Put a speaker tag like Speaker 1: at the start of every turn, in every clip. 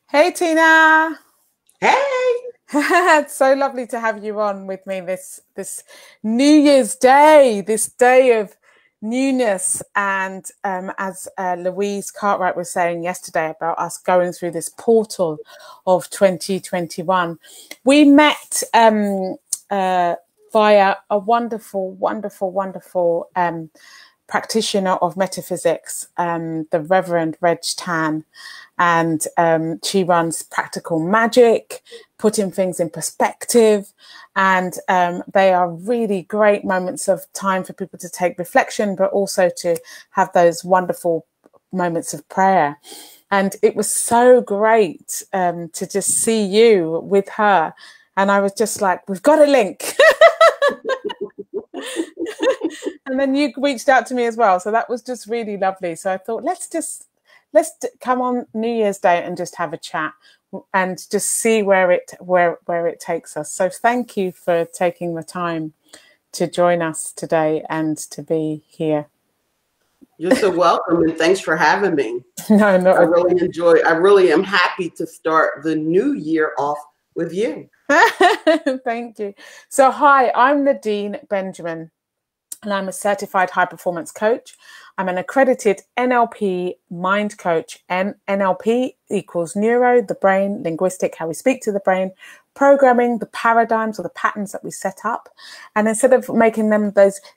Speaker 1: Hey Tina.
Speaker 2: Hey,
Speaker 1: It's so lovely to have you on with me this New Year's Day, this day of newness, and as Louise Cartwright was saying yesterday about us going through this portal of 2021, we met via a wonderful practitioner of metaphysics, the Reverend Reg Tan. And she runs Practical Magic, putting things in perspective. And they are really great moments of time for people to take reflection, but also to have those wonderful moments of prayer. And it was so great to just see you with her. And I was just like, we've got a link. And then you reached out to me as well. So that was just really lovely. So I thought, let's come on New Year's Day and just have a chat and just see where it takes us. So thank you for taking the time to join us today and to be here.
Speaker 2: you're so welcome, and thanks for having me.
Speaker 1: No, not
Speaker 2: I really am happy to start the new year off with you.
Speaker 1: Thank you. So hi, I'm Nadine Benjamin, and I'm a certified high performance coach. I'm an accredited NLP mind coach. NLP equals neuro, the brain, linguistic, how we speak to the brain, programming, the paradigms or the patterns that we set up. And instead of making them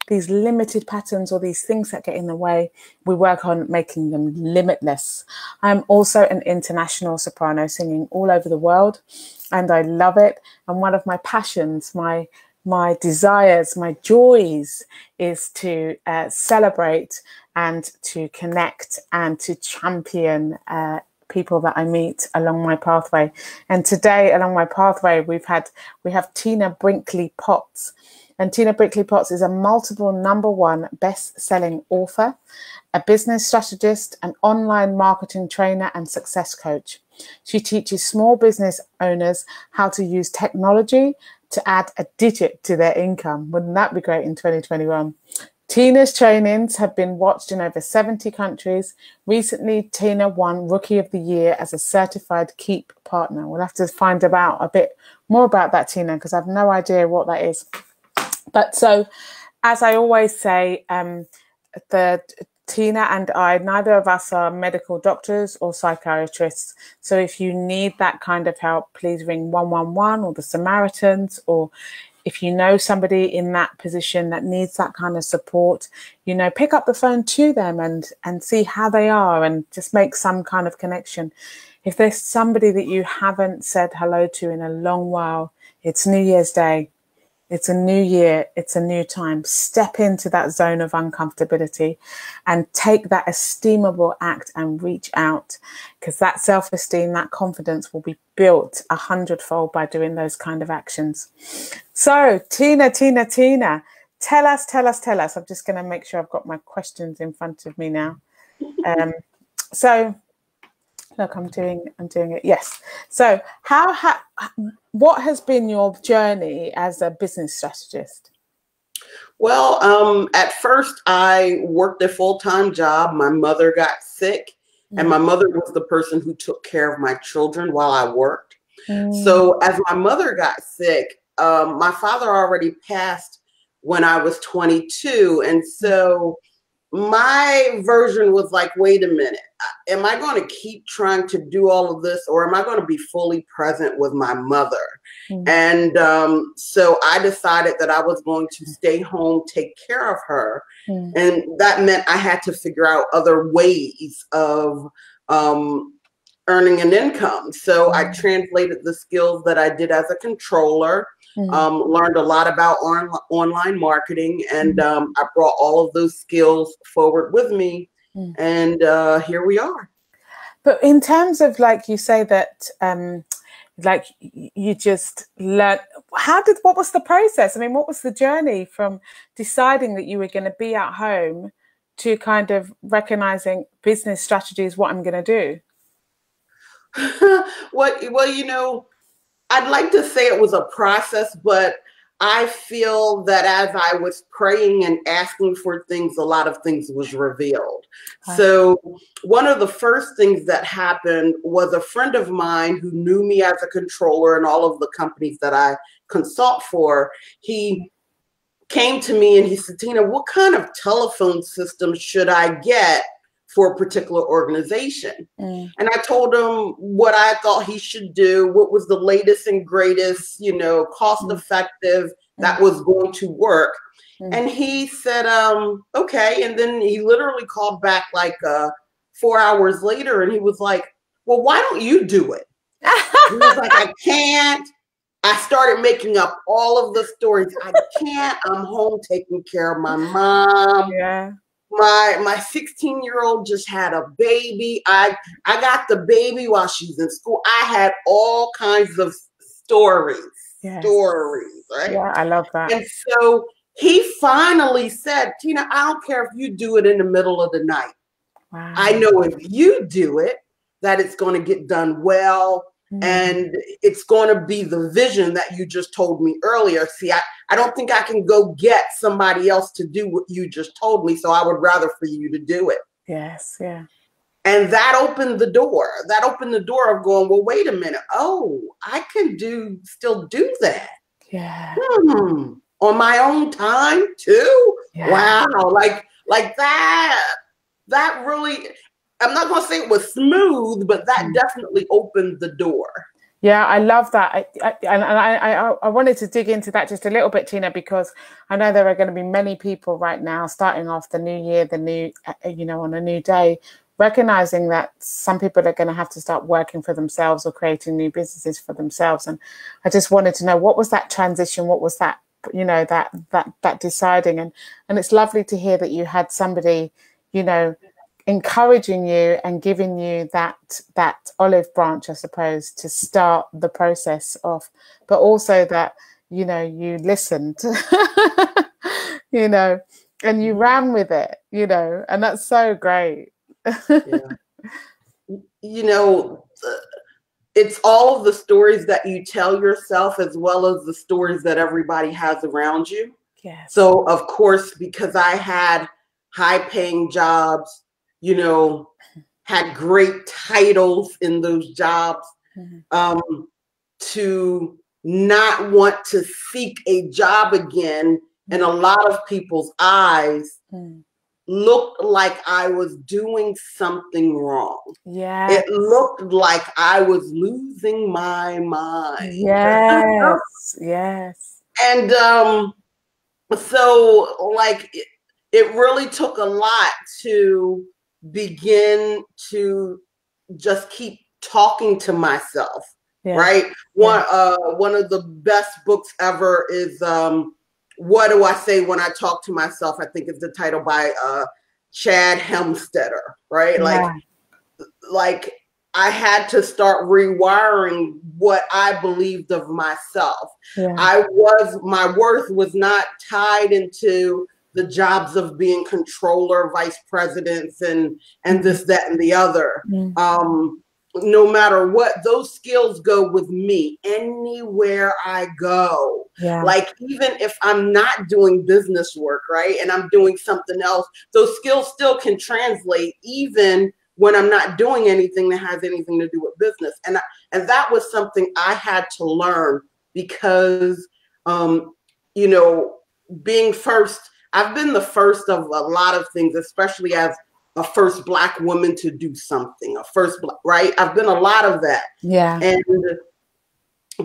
Speaker 1: these limited patterns or these things that get in the way, we work on making them limitless. I'm also an international soprano, singing all over the world, and I love it. And one of my passions, my desires, my joys is to celebrate and to connect and to champion people that I meet along my pathway. And today along my pathway, we have Tina Brinkley Potts. And Tina Brinkley Potts is a multiple #1 best-selling author, a business strategist, an online marketing trainer and success coach. She teaches small business owners how to use technology to add a digit to their income. Wouldn't that be great in 2021? Tina's trainings have been watched in over 70 countries. Recently, Tina won Rookie of the Year as a certified Keep partner. We'll have to find out a bit more about that, Tina, because I have no idea what that is. But so, as I always say, Tina and I, neither of us are medical doctors or psychiatrists. So if you need that kind of help, please ring 111 or the Samaritans, or if you know somebody in that position that needs that kind of support, pick up the phone to them and see how they are and just make some kind of connection. If there's somebody that you haven't said hello to in a long while, it's New Year's Day. It's a new year. It's a new time. Step into that zone of uncomfortability and take that esteemable act and reach out, because that self-esteem, that confidence will be built 100-fold by doing those kind of actions. So Tina, tell us. I'm just going to make sure I've got my questions in front of me now. So look, I'm doing it. Yes. So what has been your journey as a business strategist?
Speaker 2: Well, at first I worked a full-time job. My mother got sick, and my mother was the person who took care of my children while I worked. So as my mother got sick, my father already passed when I was 22. And so my version was like, wait a minute, am I going to keep trying to do all of this, or am I going to be fully present with my mother? And so I decided that I was going to stay home, take care of her. And that meant I had to figure out other ways of earning an income. So I translated the skills that I did as a controller, learned a lot about online marketing, and I brought all of those skills forward with me. And here we are.
Speaker 1: But in terms of, like you say that, like you just learned, what was the process? I mean, what was the journey from deciding that you were going to be at home to kind of recognizing business strategy is what I'm going to do?
Speaker 2: Well, I'd like to say it was a process, but I feel that as I was praying and asking for things, a lot of things was revealed. So one of the first things that happened was a friend of mine who knew me as a controller in all of the companies that I consult for. He came to me and he said, Tina, what kind of telephone system should I get for a particular organization? And I told him what I thought he should do, what was the latest and greatest, you know, cost effective that was going to work. And he said, okay. And then he literally called back like 4 hours later and he was like, well, why don't you do it? He was like, I can't. I started making up all of the stories. I can't. I'm home taking care of my mom.
Speaker 1: Yeah.
Speaker 2: My 16-year-old just had a baby. I got the baby while she's in school. I had all kinds of stories.
Speaker 1: Yes.
Speaker 2: Stories, right?
Speaker 1: Yeah, I love that.
Speaker 2: And so he finally said, Tina, I don't care if you do it in the middle of the night.
Speaker 1: Wow.
Speaker 2: I know if you do it, that it's going to get done well. And it's going to be the vision that you just told me earlier. See, I don't think I can go get somebody else to do what you just told me. So I would rather for you to do it.
Speaker 1: Yes. Yeah.
Speaker 2: And that opened the door. That opened the door of going, well, wait a minute. Oh, I can still do that.
Speaker 1: Yeah.
Speaker 2: On my own time too.
Speaker 1: Yeah.
Speaker 2: Wow. Like that really, I'm not going to say it was smooth, but that definitely opened the door.
Speaker 1: Yeah, I love that. I wanted to dig into that just a little bit, Tina, because I know there are going to be many people right now starting off the new year, on a new day, recognizing that some people are going to have to start working for themselves or creating new businesses for themselves. And I just wanted to know, what was that transition? What was that, that deciding? And it's lovely to hear that you had somebody, encouraging you and giving you that olive branch, I suppose, to start the process off, but also that, you listened, and you ran with it, and that's so great.
Speaker 2: It's all of the stories that you tell yourself as well as the stories that everybody has around you.
Speaker 1: Yes.
Speaker 2: So of course, because I had high paying jobs, had great titles in those jobs, to not want to seek a job again in a lot of people's eyes looked like I was doing something wrong.
Speaker 1: Yeah.
Speaker 2: It looked like I was losing my mind.
Speaker 1: Yes. Yes.
Speaker 2: And so like it really took a lot to begin to just keep talking to myself, right? One of the best books ever is What Do I Say When I Talk to Myself? I think is the title, by Chad Helmstetter, right? Like I had to start rewiring what I believed of myself. My worth was not tied into the jobs of being controller, vice presidents, and this, that, and the other. No matter what, those skills go with me anywhere I go. Like even if I'm not doing business work, right, and I'm doing something else, those skills still can translate even when I'm not doing anything that has anything to do with business. And that was something I had to learn because, being first, I've been the first of a lot of things, especially as a first Black woman to do something, right? I've been a lot of that. And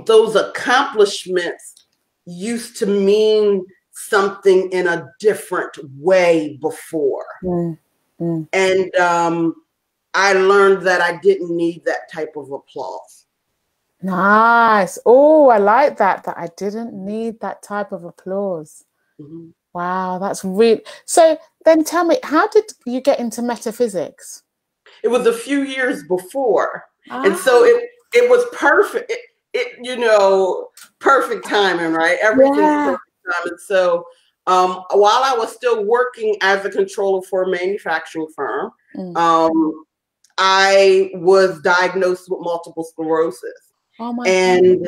Speaker 2: those accomplishments used to mean something in a different way before. And I learned that I didn't need that type of applause.
Speaker 1: Nice. Oh, I like that I didn't need that type of applause. Wow, that's really... So then tell me, how did you get into metaphysics?
Speaker 2: It was a few years before. And so it was perfect. Perfect timing, right? Everything's perfect timing. So while I was still working as a controller for a manufacturing firm, I was diagnosed with multiple sclerosis. And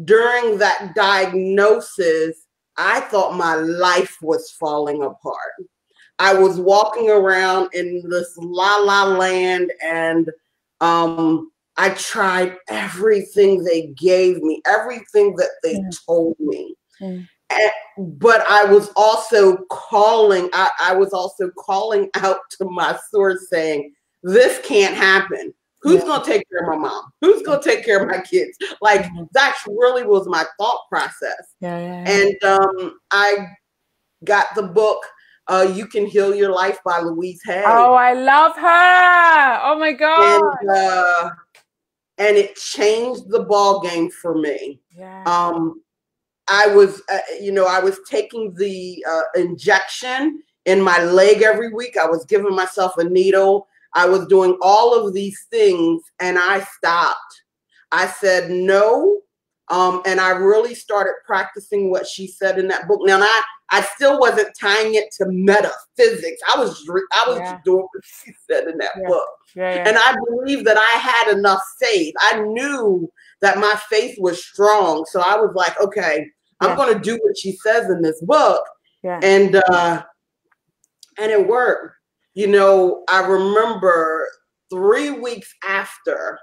Speaker 2: during that diagnosis, I thought my life was falling apart. I was walking around in this la la land, and I tried everything they gave me, everything that they told me. But I was also calling, I was also calling out to my source saying, this can't happen. Who's going to take care of my mom? Who's going to take care of my kids? Like, that really was my thought process. And I got the book, You Can Heal Your Life by Louise Hay.
Speaker 1: Oh, I love her. Oh my God.
Speaker 2: And it changed the ball game for me. I was, I was taking the injection in my leg every week. I was giving myself a needle. I was doing all of these things, and I stopped. I said no, and I really started practicing what she said in that book. Now, I still wasn't tying it to metaphysics. I was doing what she said in that book. And I believe that I had enough faith. I knew that my faith was strong. So I was like, okay, I'm going to do what she says in this book. And it worked. You know, I remember 3 weeks after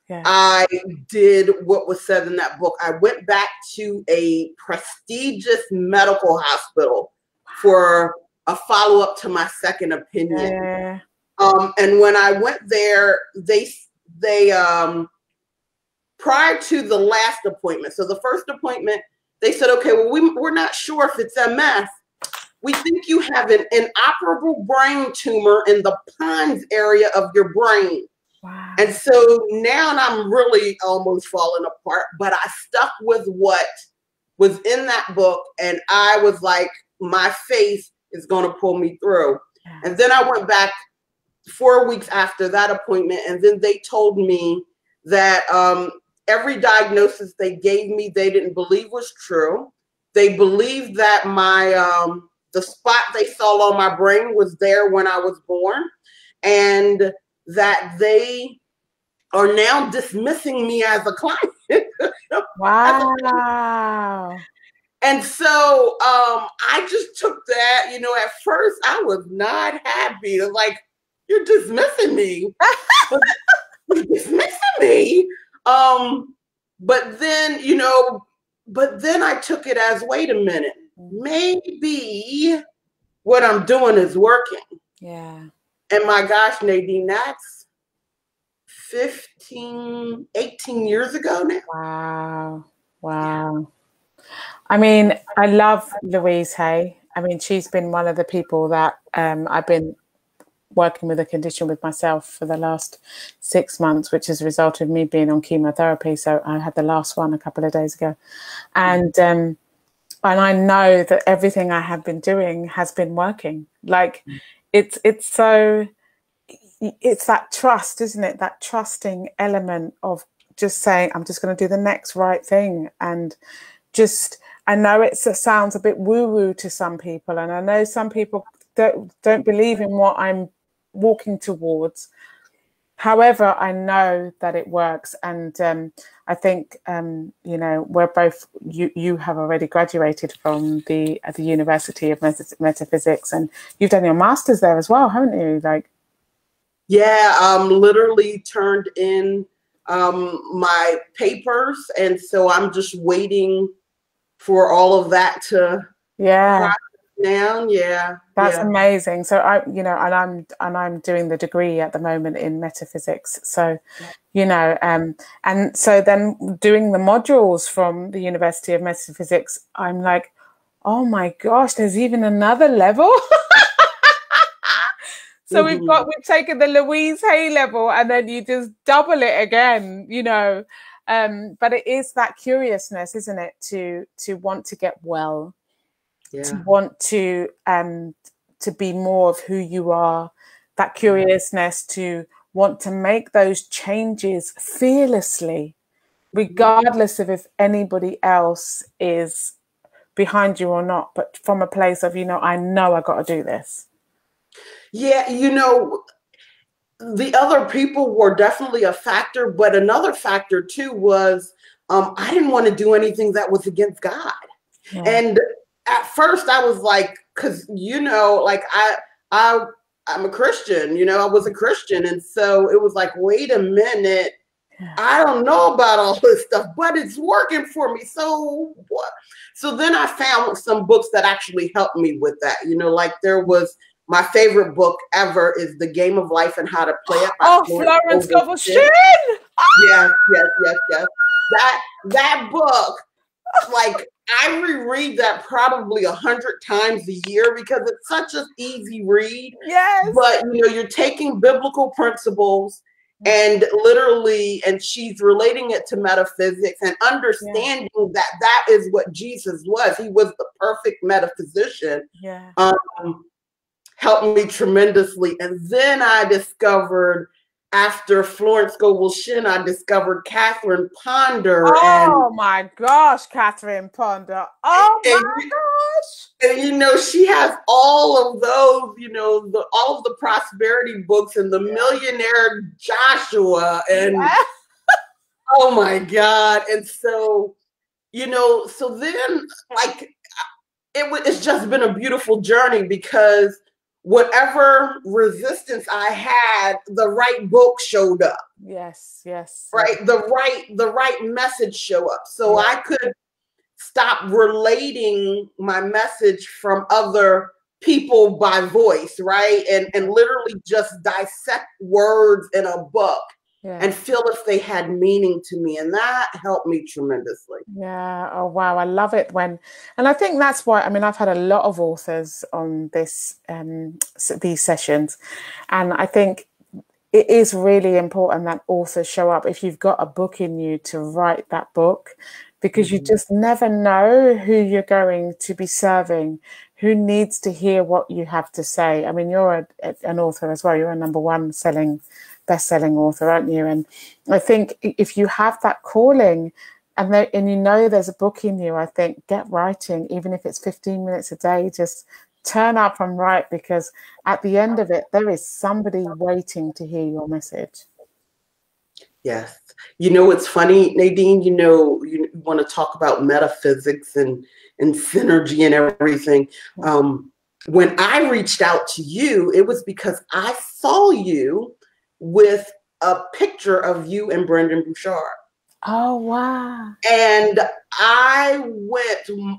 Speaker 2: I did what was said in that book, I went back to a prestigious medical hospital for a follow-up to my second opinion. And when I went there, they prior to the last appointment, so the first appointment, they said, okay, well, we're not sure if it's MS. We think you have an inoperable brain tumor in the pons area of your brain. And so now I'm really almost falling apart, but I stuck with what was in that book. And I was like, my faith is going to pull me through. And then I went back 4 weeks after that appointment. And then they told me that every diagnosis they gave me, they didn't believe was true. They believed that my, the spot they saw on my brain was there when I was born, and that they are now dismissing me as a client.
Speaker 1: Wow.
Speaker 2: And so I just took that, you know, at first I was not happy. It was like, you're dismissing me. You're dismissing me. But then, you know, but then I took it as, wait a minute, maybe what I'm doing is working. And my gosh, Nadine, that's 18 years ago now.
Speaker 1: Wow. I mean, I love Louise Hay. I mean, she's been one of the people that I've been working with a condition with myself for the last 6 months, which has resulted in me being on chemotherapy. So I had the last one a couple of days ago. And I know that everything I have been doing has been working. Like it's that trust, isn't it? That trusting element of just saying, I'm just going to do the next right thing. And just, I know it sounds a bit woo-woo to some people. And I know some people don't believe in what I'm walking towards. However, I know that it works. And I think, you know, we're both, you have already graduated from the University of Metaphysics, and you've done your master's there as well, haven't you? Like,
Speaker 2: literally turned in my papers. And so I'm just waiting for all of that to process down. That's
Speaker 1: amazing. So I'm doing the degree at the moment in metaphysics. So, you know, and so then doing the modules from the University of Metaphysics, I'm like, oh my gosh, there's even another level. So we've taken the Louise Hay level, and then you just double it again, you know. But it is that curiousness, isn't it, to want to get well, to want to be more of who you are, that curiousness to want to make those changes fearlessly, regardless of if anybody else is behind you or not, but from a place of, you know I got to do this.
Speaker 2: Yeah, you know, the other people were definitely a factor, but another factor too was I didn't want to do anything that was against God. And at first I was like, because like I'm a Christian, I was a Christian, and so it was like, wait a minute, I don't know about all this stuff, but it's working for me. So what? So then I found some books that actually helped me with that. Like there was my favorite book ever is The Game of Life and How to Play It.
Speaker 1: Oh, Florence Scovel Shinn.
Speaker 2: Yes. That book, like I reread that probably 100 times a year because it's such an easy read.
Speaker 1: Yes.
Speaker 2: But you're taking biblical principles and literally, and she's relating it to metaphysics and understanding that is what Jesus was. He was the perfect metaphysician.
Speaker 1: Yeah.
Speaker 2: Helped me tremendously. And then I discovered, after Florence Scovel Shinn, I discovered Catherine Ponder.
Speaker 1: Oh my gosh, Catherine Ponder. Oh my gosh.
Speaker 2: And she has all of those, all of the prosperity books and the Millionaire Joshua and oh my God. And so, so then like it's just been a beautiful journey because whatever resistance I had, the right book showed up.
Speaker 1: Yes.
Speaker 2: Right. The right message show up. So I could stop relating my message from other people by voice, right? And literally just dissect words in a book and feel if they had meaning to me. And that helped me tremendously.
Speaker 1: Yeah. Oh, wow. I love it and I think that's why, I've had a lot of authors on these sessions. And I think it is really important that authors show up if you've got a book in you to write that book, because you just never know who you're going to be serving, who needs to hear what you have to say. You're an author as well. You're a #1 best-selling author, aren't you? And I think if you have that calling and there's a book in you, I think get writing, even if it's 15 minutes a day, just turn up and write, because at the end of it, there is somebody waiting to hear your message.
Speaker 2: Yes. It's funny, Nadine, you want to talk about metaphysics and synergy and everything. When I reached out to you, it was because I saw you with a picture of you and Brendon Burchard.
Speaker 1: Oh, wow.
Speaker 2: And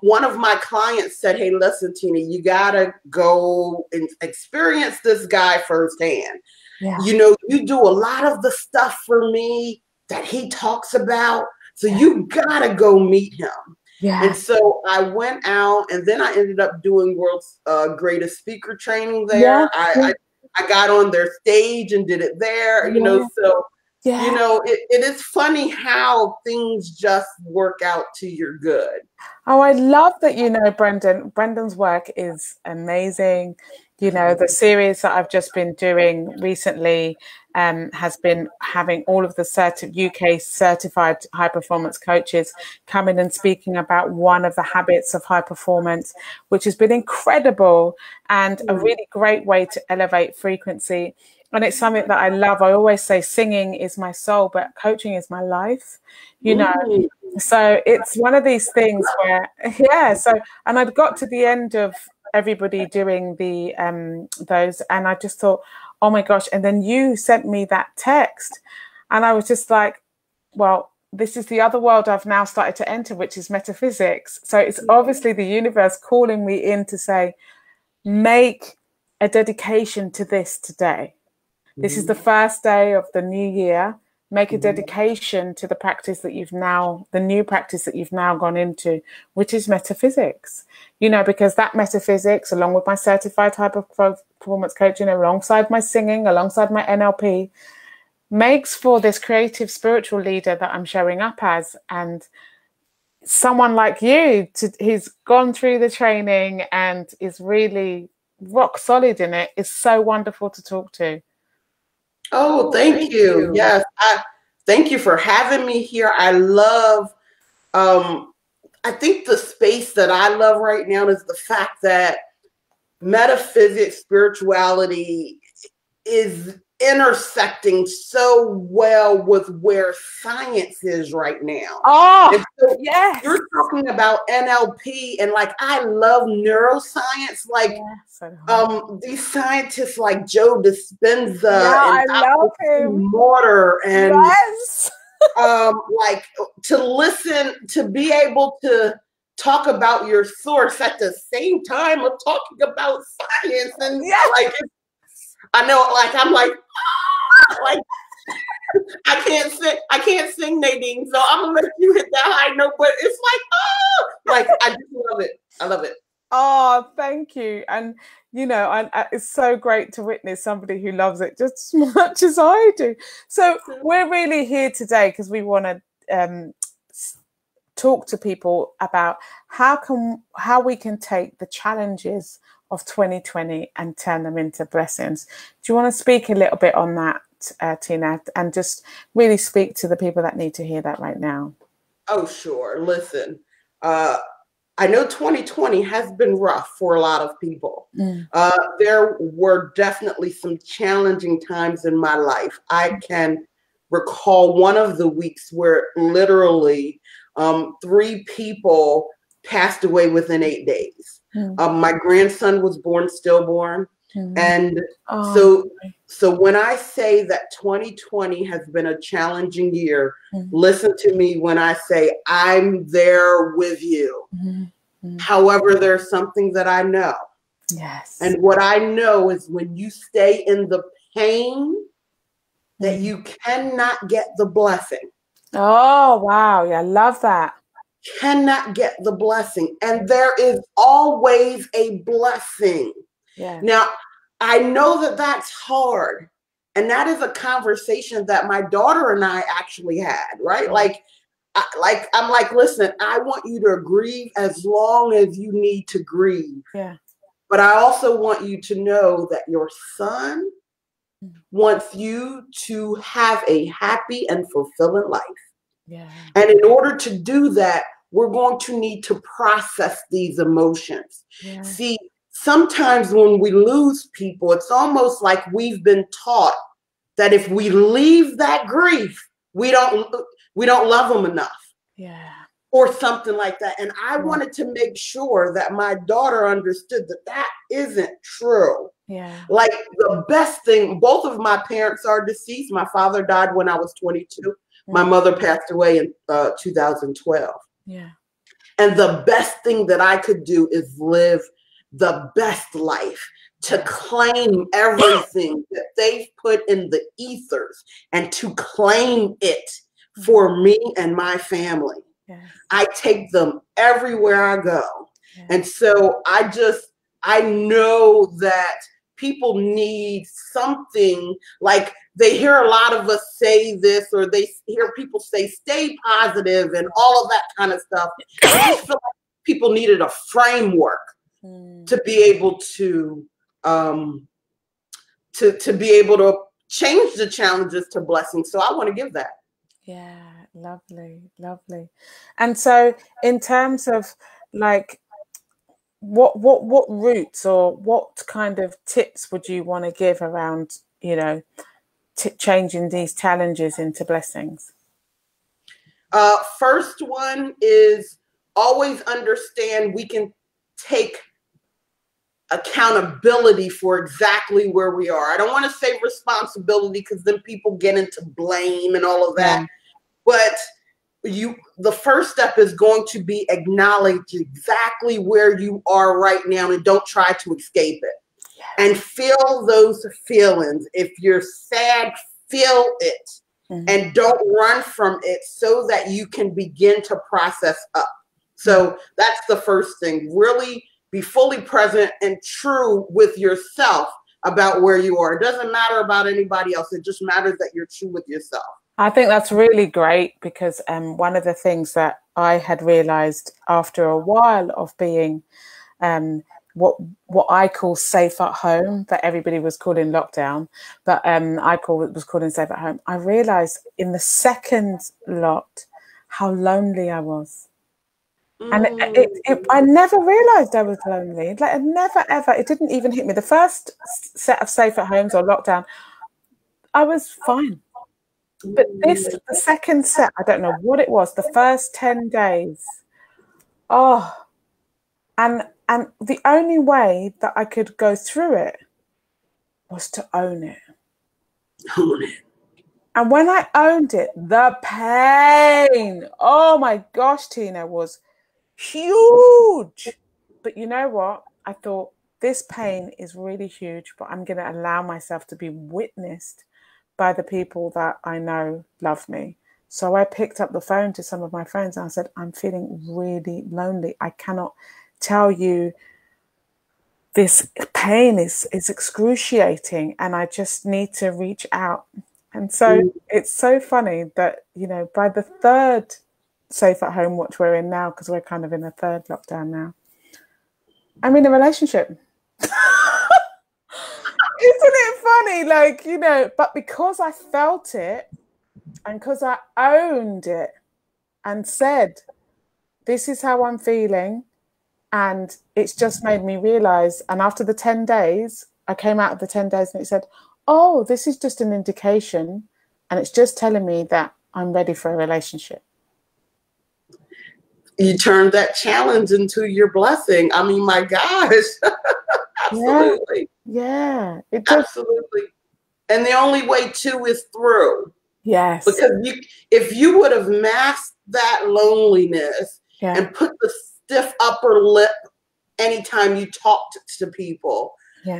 Speaker 2: one of my clients said, hey, listen, Tina, you got to go and experience this guy firsthand.
Speaker 1: Yeah.
Speaker 2: You do a lot of the stuff for me that he talks about. So you got to go meet him.
Speaker 1: Yeah.
Speaker 2: And so I went out, and then I ended up doing World's Greatest Speaker training there. I got on their stage and did it there, so, it is funny how things just work out to your good.
Speaker 1: Oh, I love that, Brendon. Brendon's work is amazing. The series that I've just been doing recently has been having all of the UK certified high performance coaches come in and speaking about one of the habits of high performance, which has been incredible and a really great way to elevate frequency. And it's something that I love. I always say singing is my soul, but coaching is my life, So it's one of these things where, and I'd got to the end of everybody doing the those, and I just thought, oh my gosh. And then you sent me that text, and I was just like, well, this is the other world I've now started to enter, which is metaphysics. So it's obviously the universe calling me in to say, make a dedication to this today. This is the first day of the new year. Make a dedication to the practice that the new practice that you've now gone into, which is metaphysics. Because that metaphysics, along with my certified high performance coaching, alongside my singing, alongside my NLP, makes for this creative spiritual leader that I'm showing up as. And someone like you who's gone through the training and is really rock solid in it is so wonderful to talk to.
Speaker 2: Oh, thank you. Yes. Thank you for having me here. I love, I think the space that I love right now is the fact that metaphysics, spirituality is intersecting so well with where science is right now.
Speaker 1: Oh,
Speaker 2: and so
Speaker 1: yes.
Speaker 2: you're talking about NLP, and like I love neuroscience, like these scientists like Joe Dispenza and
Speaker 1: I love him.
Speaker 2: Mortar, and
Speaker 1: yes.
Speaker 2: like to listen, to be able to talk about your source at the same time of talking about science, and like I know, like I'm like I can't sing, Nadine, so I'm gonna let you hit that high note, but it's like I just love it. I love it.
Speaker 1: Oh, thank you. And you know, it's so great to witness somebody who loves it just as much as I do. So we're really here today because we want to talk to people about how we can take the challenges of 2020 and turn them into blessings. Do you want to speak a little bit on that, Tina, and just really speak to the people that need to hear that right now?
Speaker 2: Oh, sure. Listen, I know 2020 has been rough for a lot of people. There were definitely some challenging times in my life. I can recall one of the weeks where literally 3 people passed away within 8 days. My grandson was born stillborn. And so when I say that 2020 has been a challenging year, listen to me when I say I'm there with you. However, there's something that I know.
Speaker 1: Yes.
Speaker 2: And what I know is when you stay in the pain, that you cannot get the blessing.
Speaker 1: Oh, wow. Yeah, I love that.
Speaker 2: Cannot get the blessing. And there is always a blessing.
Speaker 1: Yeah.
Speaker 2: Now, I know that that's hard. And that is a conversation that my daughter and I actually had, right? Like, I'm like, listen, I want you to grieve as long as you need to grieve.
Speaker 1: Yeah.
Speaker 2: But I also want you to know that your son wants you to have a happy and fulfilling life.
Speaker 1: Yeah.
Speaker 2: And in order to do that, we're going to need to process these emotions.
Speaker 1: Yeah.
Speaker 2: See, sometimes when we lose people, it's almost like we've been taught that if we leave that grief, we don't love them enough.
Speaker 1: Yeah.
Speaker 2: Or something like that. And I wanted to make sure that my daughter understood that that isn't true.
Speaker 1: Yeah.
Speaker 2: Like the best thing, both of my parents are deceased. My father died when I was 22. My mother passed away in 2012.
Speaker 1: Yeah.
Speaker 2: And the best thing that I could do is live the best life, to claim everything that they've put in the ethers and to claim it for me and my family.
Speaker 1: Yes.
Speaker 2: I take them everywhere I go. Yes. And so I know that people need something, like they hear a lot of us say this, or they hear people say, stay positive and all of that kind of stuff. I just feel like people needed a framework to be able to be able to change the challenges to blessings. So I want to give that.
Speaker 1: Yeah, lovely, lovely. And so in terms of like what routes or what kind of tips would you want to give around, you know, changing these challenges into blessings?
Speaker 2: First one is always understand we can take accountability for exactly where we are. I don't want to say responsibility because then people get into blame and all of that. Yeah. But the first step is going to be acknowledge exactly where you are right now and don't try to escape it. Yes. And feel those feelings. If you're sad, feel it and don't run from it so that you can begin to process up. So that's the first thing. Really be fully present and true with yourself about where you are. It doesn't matter about anybody else. It just matters that you're true with yourself.
Speaker 1: I think that's really great because one of the things that I had realized after a while of being what I call safe at home, that everybody was calling lockdown, but was calling safe at home. I realized in the second lot how lonely I was. And I never realized I was lonely. Like I never, ever, it didn't even hit me. The first set of safe at homes or lockdown, I was fine. But the second set, I don't know what it was, the first 10 days. Oh, and the only way that I could go through it was to own it.
Speaker 2: Own it.
Speaker 1: And when I owned it, the pain, oh my gosh, Tina, was huge. But you know what? I thought, this pain is really huge, but I'm going to allow myself to be witnessed by the people that I know love me. So I picked up the phone to some of my friends and I said, I'm feeling really lonely. I cannot tell you, this pain is excruciating and I just need to reach out. And so it's so funny that, you know, by the third safe at home watch we're in now, because we're kind of in a third lockdown now, I'm in a relationship. Isn't it funny? Like, you know, but because I felt it and because I owned it and said, this is how I'm feeling. And it's just made me realize. And after the 10 days, I came out of the 10 days and it said, oh, this is just an indication. And it's just telling me that I'm ready for a relationship.
Speaker 2: You turned that challenge into your blessing. I mean, my gosh. Absolutely.
Speaker 1: Yeah.
Speaker 2: Absolutely. And the only way to is through.
Speaker 1: Yes.
Speaker 2: Because if you would have masked that loneliness and put the stiff upper lip anytime you talked to people,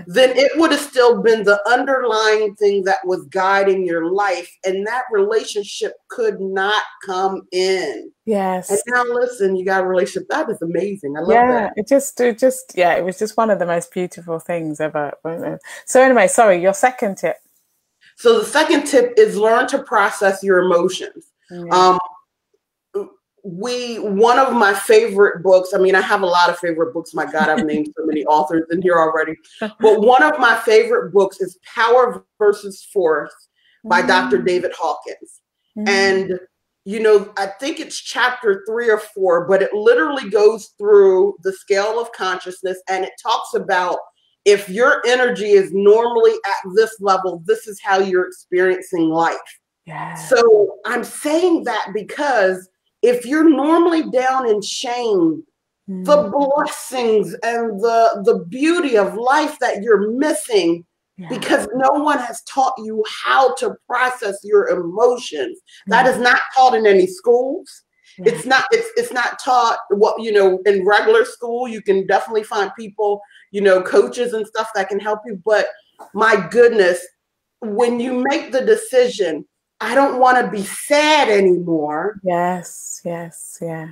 Speaker 2: then it would have still been the underlying thing that was guiding your life, and that relationship could not come in.
Speaker 1: Yes.
Speaker 2: And now listen, you got a relationship. That is amazing. I love that.
Speaker 1: It was just one of the most beautiful things ever. So anyway, sorry, your second tip.
Speaker 2: So the second tip is learn to process your emotions. One of my favorite books, I mean, I have a lot of favorite books. My God, I've named so many authors in here already. But one of my favorite books is Power versus Force by Dr. David Hawkins. And, you know, I think it's chapter 3 or 4, but it literally goes through the scale of consciousness. And it talks about, if your energy is normally at this level, this is how you're experiencing life. So I'm saying that because if you're normally down in shame, the blessings and the beauty of life that you're missing because no one has taught you how to process your emotions. That is not taught in any schools. It's not taught. What, you know, in regular school, you can definitely find people, you know, coaches and stuff that can help you. But my goodness, when you make the decision, I don't want to be sad anymore.
Speaker 1: Yes.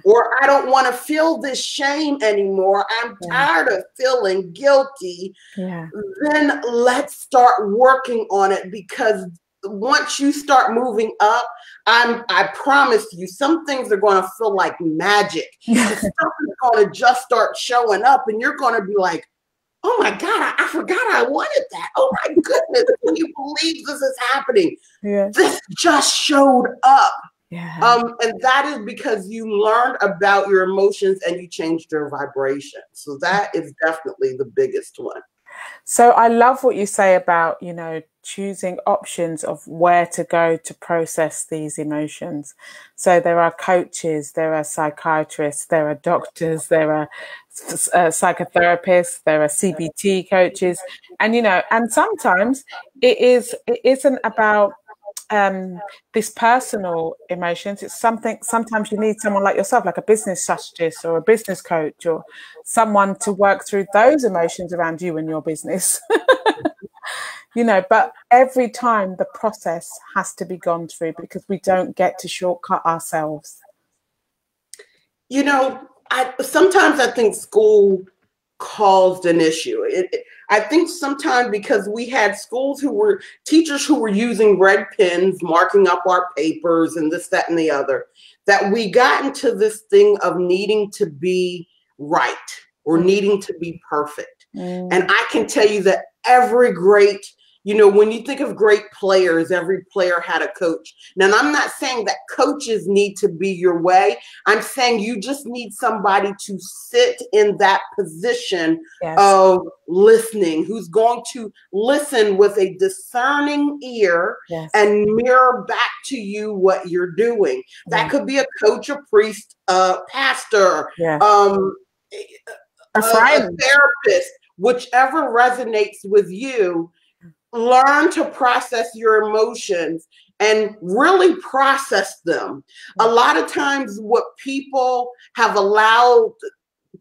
Speaker 2: Or I don't want to feel this shame anymore. I'm tired of feeling guilty. Then let's start working on it, because once you start moving up, I promise you, some things are going to feel like magic. Stuff is going to just start showing up, and you're going to be like, oh my God, I forgot I wanted that. Oh my goodness, can you believe this is happening? This just showed up. And that is because you learned about your emotions and you changed your vibration. So that is definitely the biggest one.
Speaker 1: So I love what you say about, you know, choosing options of where to go to process these emotions. So there are coaches, there are psychiatrists, there are doctors, there are psychotherapists, there are CBT coaches, and, you know, and sometimes it isn't about this personal emotions. It's something, sometimes you need someone like yourself, like a business strategist or a business coach, or someone to work through those emotions around you and your business. You know, but every time the process has to be gone through, because we don't get to shortcut ourselves.
Speaker 2: You know, sometimes I think school caused an issue. I think sometimes because we had teachers who were using red pens, marking up our papers and this, that, and the other, that we got into this thing of needing to be right or needing to be perfect. And I can tell you that every great, You know, when you think of great players, every player had a coach. Now, I'm not saying that coaches need to be your way. I'm saying you just need somebody to sit in that position of listening, who's going to listen with a discerning ear and mirror back to you what you're doing. That could be a coach, a priest, a pastor, a therapist, whichever resonates with you. Learn to process your emotions and really process them. A lot of times what people have allowed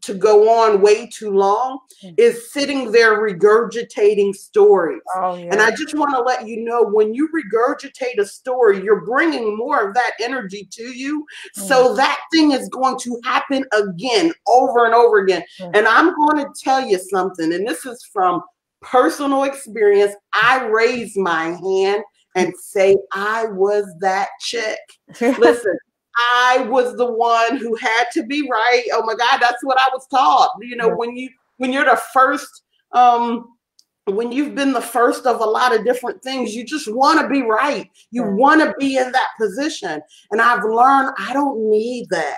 Speaker 2: to go on way too long is sitting there regurgitating stories. And I just want to let you know, when you regurgitate a story, you're bringing more of that energy to you. So that thing is going to happen again, over and over again. And I'm going to tell you something, and this is from personal experience. I raise my hand and say, I was that chick. Listen, I was the one who had to be right. Oh my God, that's what I was taught. You know, when you're the first, when you've been the first of a lot of different things, you just want to be right. You want to be in that position. And I've learned I don't need that.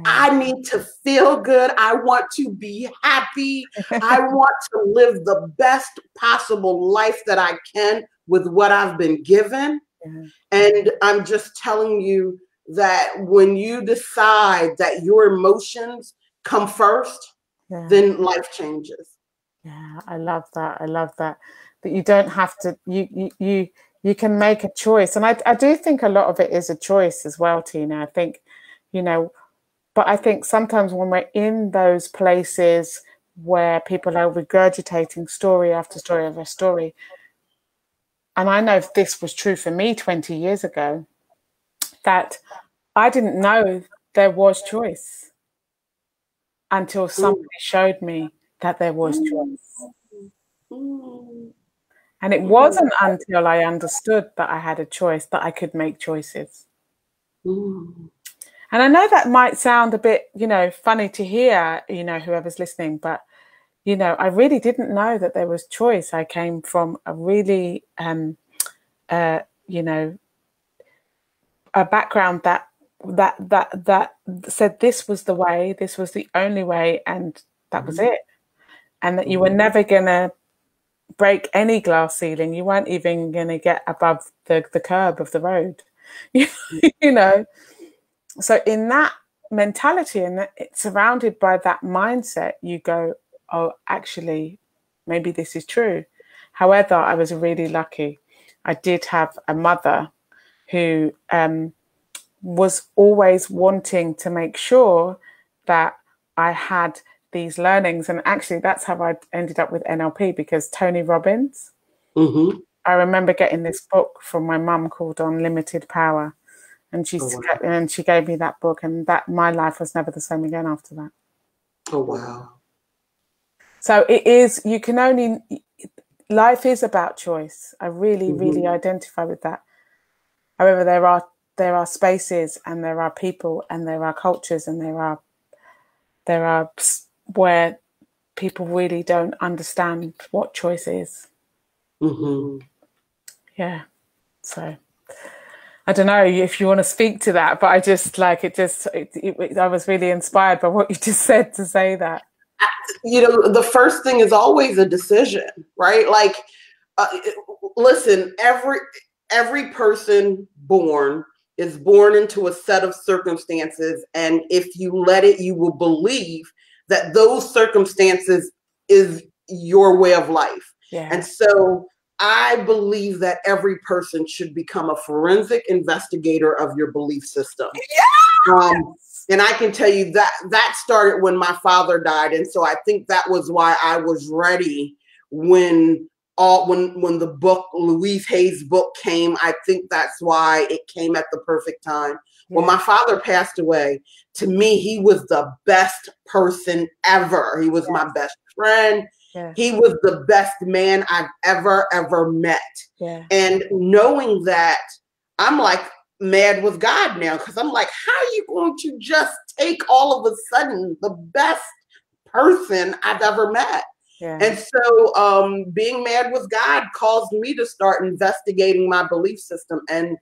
Speaker 2: I need to feel good. I want to be happy. I want to live the best possible life that I can with what I've been given. And I'm just telling you that when you decide that your emotions come first, then life changes.
Speaker 1: Yeah, I love that. I love that. That you don't have to, you can make a choice. And I do think a lot of it is a choice as well, Tina. I think, you know, but I think sometimes when we're in those places where people are regurgitating story after story after story, and I know if this was true for me 20 years ago, that I didn't know there was choice until somebody showed me that there was choice. And it wasn't until I understood that I had a choice that I could make choices. And I know that might sound a bit, you know, funny to hear, you know, whoever's listening, but, you know, I really didn't know that there was choice. I came from a really, you know, a background that said this was the way, this was the only way, and that was it. And that you were never going to break any glass ceiling. You weren't even going to get above the curb of the road, you know. So in that mentality, and it's surrounded by that mindset, you go, oh, actually, maybe this is true. However, I was really lucky. I did have a mother who was always wanting to make sure that I had these learnings. And actually, that's how I ended up with NLP, because Tony Robbins, I remember getting this book from my mum called Unlimited Power. And she gave me that book, and that my life was never the same again after that.
Speaker 2: Oh, wow.
Speaker 1: So it is, you can only, life is about choice. I really, really identify with that. However, there are spaces, and there are people, and there are cultures, and there are where people really don't understand what choice is. Yeah. So I don't know if you want to speak to that, but I just like I was really inspired by what you just said to say that.
Speaker 2: You know, the first thing is always a decision, right? Like, listen, every person born is born into a set of circumstances. And if you let it, you will believe that those circumstances is your way of life. And so I believe that every person should become a forensic investigator of your belief system. And I can tell you that started when my father died. And so I think that was why I was ready when the book, Louise Hay's book, came. I think that's why it came at the perfect time. When my father passed away, to me, he was the best person ever. He was my best friend. He was the best man I've ever met. And knowing that, I'm like mad with God now, because I'm like, how are you going to just take all of a sudden the best person I've ever met?
Speaker 1: Yeah.
Speaker 2: And so being mad with God caused me to start investigating my belief system. And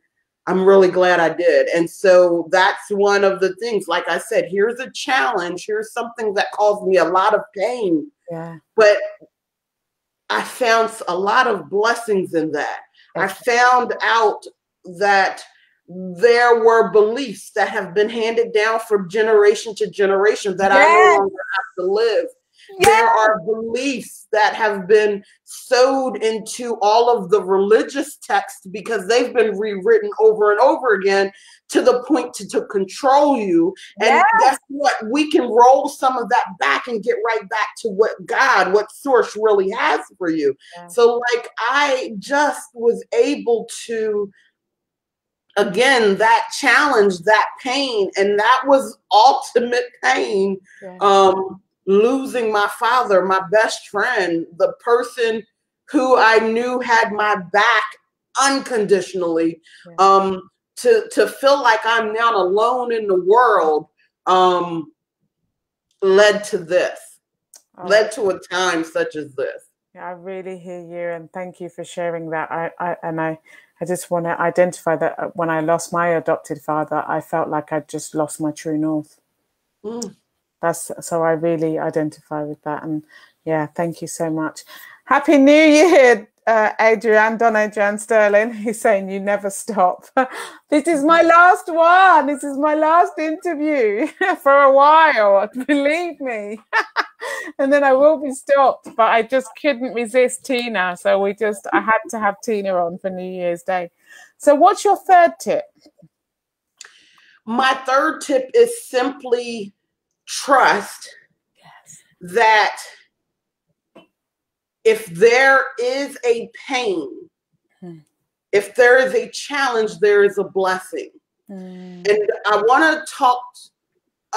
Speaker 2: I'm really glad I did. And so that's one of the things, like I said, here's a challenge. Here's something that caused me a lot of pain.
Speaker 1: Yeah.
Speaker 2: But I found a lot of blessings in that. Okay. I found out that there were beliefs that have been handed down from generation to generation that I no longer have to live. Yes. There are beliefs that have been sewed into all of the religious texts because they've been rewritten over and over again to the point to control you. And guess what? We can roll some of that back and get right back to what source really has for you. Yeah. So like I just was able to, again, that challenge, that pain, and that was ultimate pain. Yeah. Losing my father, my best friend, the person who I knew had my back unconditionally, yeah. To feel like I'm now alone in the world, led to this, led to a time such as this.
Speaker 1: Yeah, I really hear you, and thank you for sharing that. I just want to identify that when I lost my adopted father, I felt like I'd just lost my true north. So I really identify with that. And yeah, thank you so much. Happy New Year, Don Adrian Sterling. He's saying you never stop. This is my last one. This is my last interview for a while, believe me. And then I will be stopped, but I just couldn't resist Tina. So I had to have Tina on for New Year's Day. So what's your third tip?
Speaker 2: My third tip is simply trust that if there is a pain, if there is a challenge, there is a blessing. And I want to talk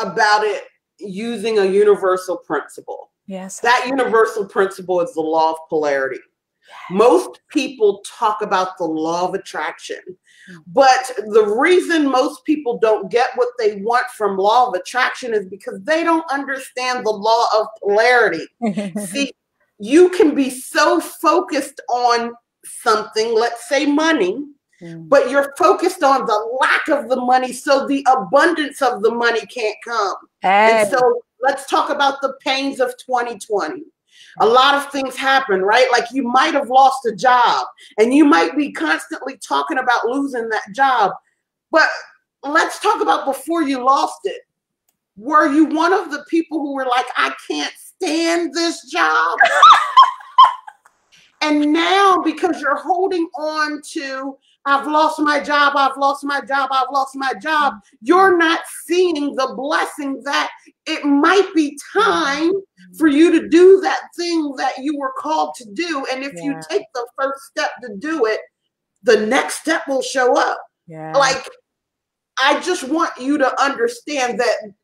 Speaker 2: about it using a universal principle.
Speaker 1: Yes.
Speaker 2: That universal principle is the law of polarity. Most people talk about the law of attraction, but the reason most people don't get what they want from law of attraction is because they don't understand the law of polarity. See, you can be so focused on something, let's say money, but you're focused on the lack of the money, so the abundance of the money can't come. And so let's talk about the pains of 2020. A lot of things happen, right? Like you might have lost a job and you might be constantly talking about losing that job. But let's talk about before you lost it. Were you one of the people who were like, I can't stand this job? And now because you're holding on to, I've lost my job, I've lost my job, I've lost my job, you're not seeing the blessing that it might be time for you to do that thing that you were called to do. And if you take the first step to do it, the next step will show up. Like, I just want you to understand that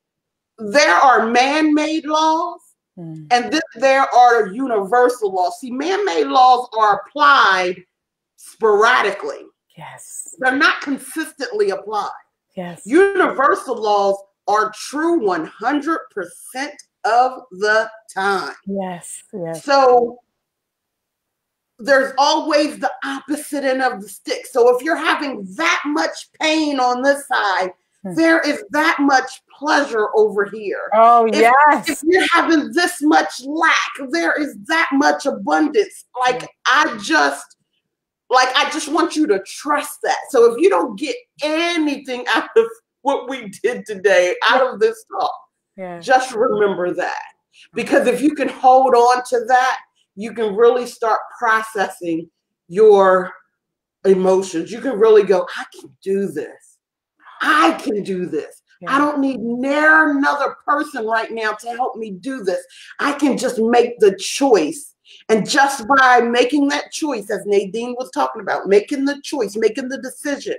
Speaker 2: there are man-made laws and then there are universal laws. See, man-made laws are applied sporadically.
Speaker 1: Yes.
Speaker 2: They're not consistently applied.
Speaker 1: Yes.
Speaker 2: Universal laws are true 100% of the time.
Speaker 1: Yes. Yes.
Speaker 2: So there's always the opposite end of the stick. So if you're having that much pain on this side, there is that much pleasure over here.
Speaker 1: Oh, yes.
Speaker 2: If you're having this much lack, there is that much abundance. Like, I just want you to trust that. So if you don't get anything out of what we did today, out of this talk, just remember that. Because if you can hold on to that, you can really start processing your emotions. You can really go, I can do this. I can do this. I don't need another person right now to help me do this. I can just make the choice. And just by making that choice, as Nadine was talking about, making the choice, making the decision,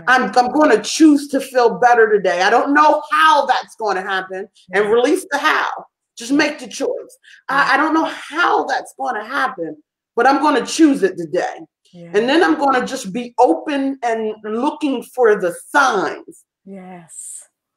Speaker 2: I'm going to choose to feel better today. I don't know how that's going to happen, and release the how. Just make the choice. I don't know how that's going to happen, but I'm going to choose it today. And then I'm going to just be open and looking for the signs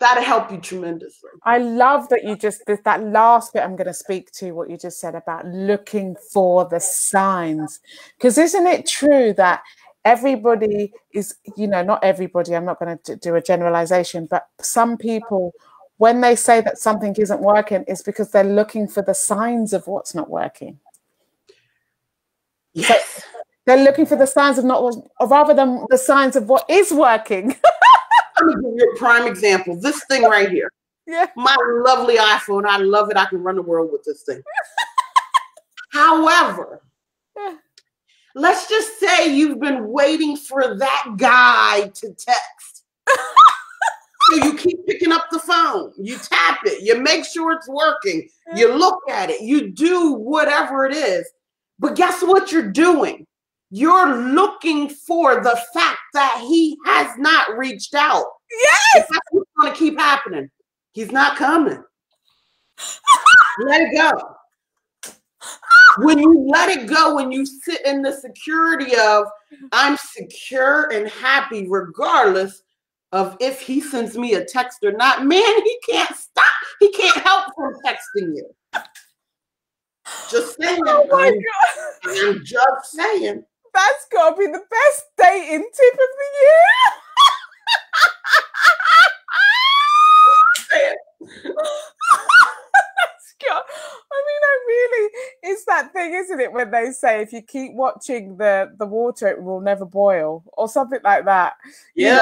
Speaker 2: That'll help you tremendously.
Speaker 1: I love that you just, that last bit I'm going to speak to, what you just said about looking for the signs. Because isn't it true that everybody is, you know, not everybody, I'm not going to do a generalization, but some people, when they say that something isn't working, it's because they're looking for the signs of what's not working.
Speaker 2: Yes.
Speaker 1: So they're looking for the signs of not, rather than the signs of what is working.
Speaker 2: Let me give you a prime example. This thing right here.
Speaker 1: Yeah.
Speaker 2: My lovely iPhone. I love it. I can run the world with this thing. However, let's just say you've been waiting for that guy to text. So you keep picking up the phone. You tap it. You make sure it's working. You look at it. You do whatever it is. But guess what you're doing? You're looking for the fact that he has not reached out.
Speaker 1: Yes.
Speaker 2: That's what's going to keep happening. He's not coming. Let it go. When you let it go, when you sit in the security of, I'm secure and happy regardless of if he sends me a text or not, man, he can't stop. He can't help from texting you. Just saying.
Speaker 1: Oh my God.
Speaker 2: I'm just saying.
Speaker 1: That's got to be the best dating tip of the year. It's that thing, isn't it, when they say if you keep watching the water, it will never boil, or something like that.
Speaker 2: Yeah,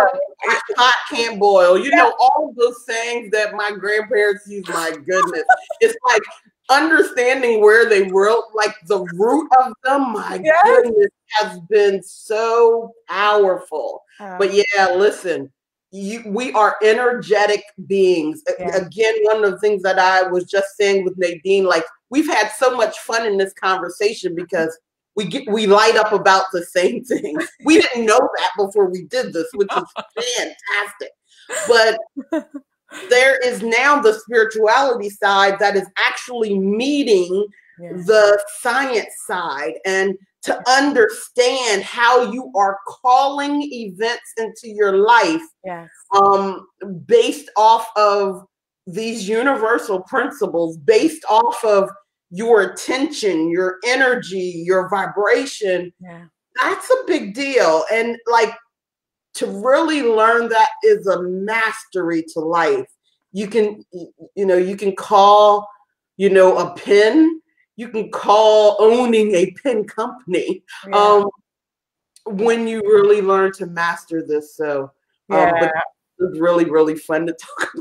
Speaker 2: pot can't boil. You know, all those sayings that my grandparents used. My goodness, it's like understanding where they wrote, like the root of them. My goodness, has been so powerful. But yeah, listen. We are energetic beings. Again, one of the things that I was just saying with Nadine, like we've had so much fun in this conversation because we light up about the same things. We didn't know that before we did this, which is fantastic. But there is now the spirituality side that is actually meeting the science side, and to understand how you are calling events into your life based off of these universal principles, based off of your attention, your energy, your vibration. That's a big deal. And like, to really learn that is a mastery to life. You can, you can call, a pen. You can call owning a pen company when you really learn to master this. So, but it was really, really fun to talk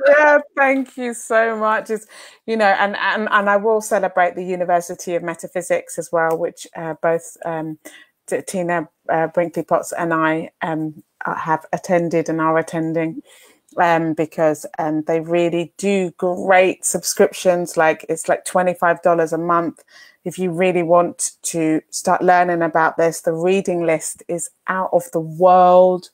Speaker 2: about.
Speaker 1: Thank you so much. It's, and I will celebrate the University of Metaphysics as well, which both Tina Brinkley Potts and I have attended and are attending. Because they really do great subscriptions. Like it's like $25 a month. If you really want to start learning about this, the reading list is out of the world.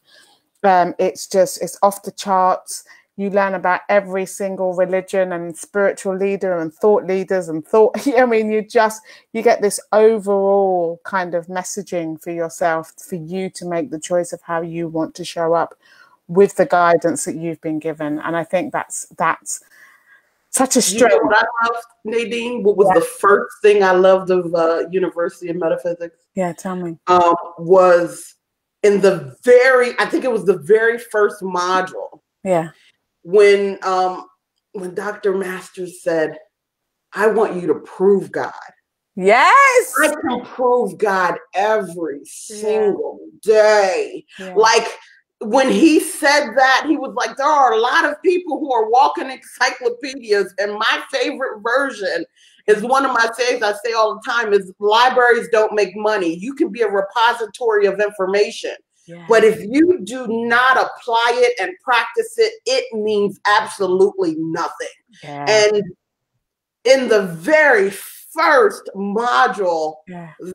Speaker 1: It's off the charts. You learn about every single religion and spiritual leader and thought leaders and you get this overall kind of messaging for yourself, for you to make the choice of how you want to show up with the guidance that you've been given. And I think that's such a strength.
Speaker 2: You know what I loved, Nadine? What was the first thing I loved of University of Metaphysics?
Speaker 1: Yeah, tell me.
Speaker 2: Was in I think it was the very first module.
Speaker 1: Yeah.
Speaker 2: When Dr. Masters said, I want you to prove God.
Speaker 1: Yes.
Speaker 2: I can prove God every single day.
Speaker 1: Yeah.
Speaker 2: Like, when he said that, he was like, there are a lot of people who are walking encyclopedias, and my favorite version is one of my sayings I say all the time is libraries don't make money. You can be a repository of information, but if you do not apply it and practice it, it means absolutely nothing. And in the very first module,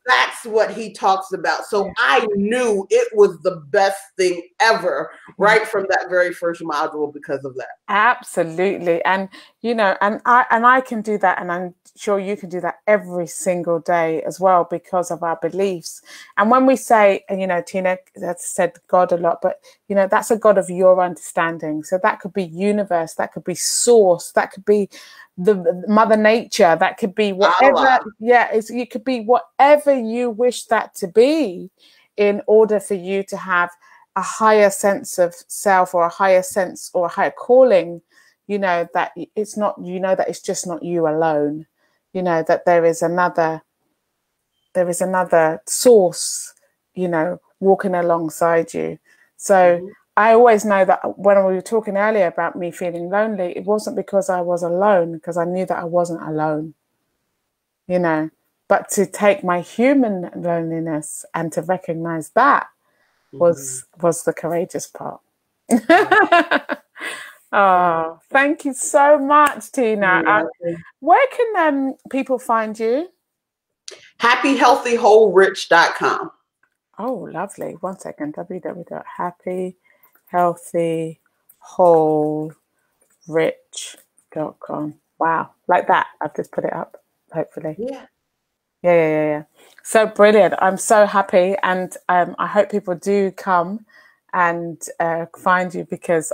Speaker 2: that's what he talks about. So I knew it was the best thing ever right from that very first module because of that.
Speaker 1: Absolutely. And I can do that, and I'm sure you can do that every single day as well, because of our beliefs. And when we say, Tina has said God a lot, but you know, that's a God of your understanding. So that could be universe, that could be source, that could be the mother nature, that could be whatever. Yeah, it could be whatever you wish that to be, in order for you to have a higher sense of self, or a higher sense, or a higher calling, you know, that it's not, you know, that it's just not you alone, you know, that there is another source, you know, walking alongside you. So I always know that when we were talking earlier about me feeling lonely, it wasn't because I was alone, because I knew that I wasn't alone, you know, but to take my human loneliness and to recognize that was the courageous part. Oh, thank you so much, Tina. Where can people find you?
Speaker 2: happyhealthyWholeRich.com.
Speaker 1: Oh, lovely. One second. www.happyhealthyWholeRich.com. Wow. Like that. I've just put it up, hopefully. Yeah. So brilliant. I'm so happy. And I hope people do come and find you, because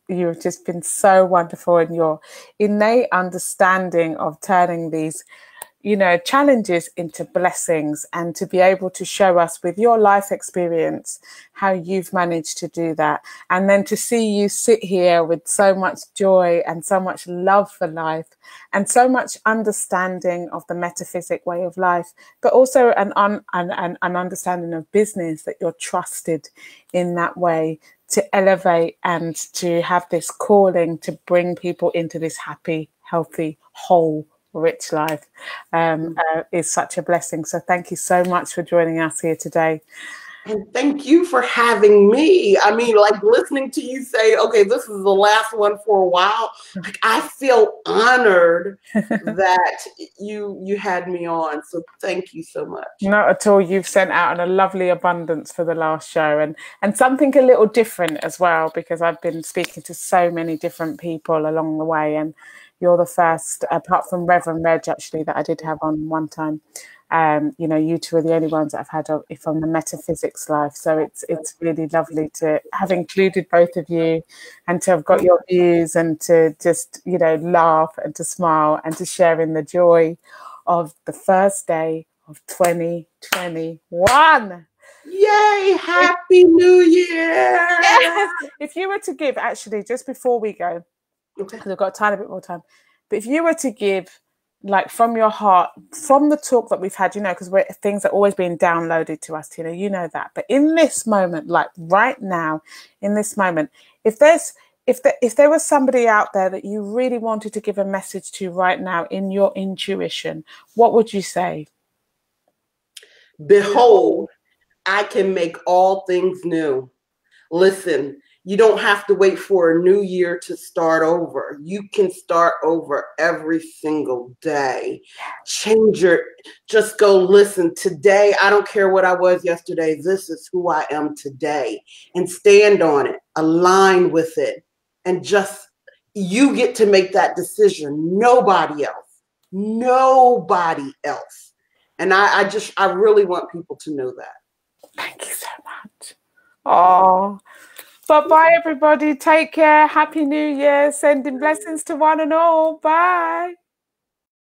Speaker 1: you've just been so wonderful in your innate understanding of turning these, you know, challenges into blessings, and to be able to show us with your life experience how you've managed to do that. And then to see you sit here with so much joy and so much love for life, and so much understanding of the metaphysic way of life, but also an understanding of business, that you're trusted in that way to elevate and to have this calling to bring people into this happy, healthy, whole, rich life, is such a blessing. So thank you so much for joining us here today.
Speaker 2: And thank you for having me. I mean, like, listening to you say, okay, this is the last one for a while. Like, I feel honored that you had me on. So thank you so much.
Speaker 1: Not at all. You've sent out a lovely abundance for the last show, and something a little different as well, because I've been speaking to so many different people along the way, and you're the first, apart from Reverend Reg, actually, that I did have on one time. You know, you two are the only ones that I've had from the metaphysics life. So it's really lovely to have included both of you, and to have got your views, and to just, you know, laugh and to smile and to share in the joy of the first day of 2021.
Speaker 2: Yay! Happy New Year!
Speaker 1: Yes. If you were to give, actually, just before we go,
Speaker 2: okay,
Speaker 1: because I've got a tiny bit more time, but if you were to give, like, from your heart, from the talk that we've had, you know, because things are always being downloaded to us, you know that. But in this moment, like right now, in this moment, if there was somebody out there that you really wanted to give a message to right now in your intuition, what would you say?
Speaker 2: Behold, I can make all things new. Listen, you don't have to wait for a new year to start over. You can start over every single day. Just go listen. Today, I don't care what I was yesterday. This is who I am today. And stand on it. Align with it. And just, you get to make that decision. Nobody else. Nobody else. And I really want people to know that.
Speaker 1: Thank you so much. Oh, bye everybody. Take care. Happy New Year. Sending blessings to one and all. Bye.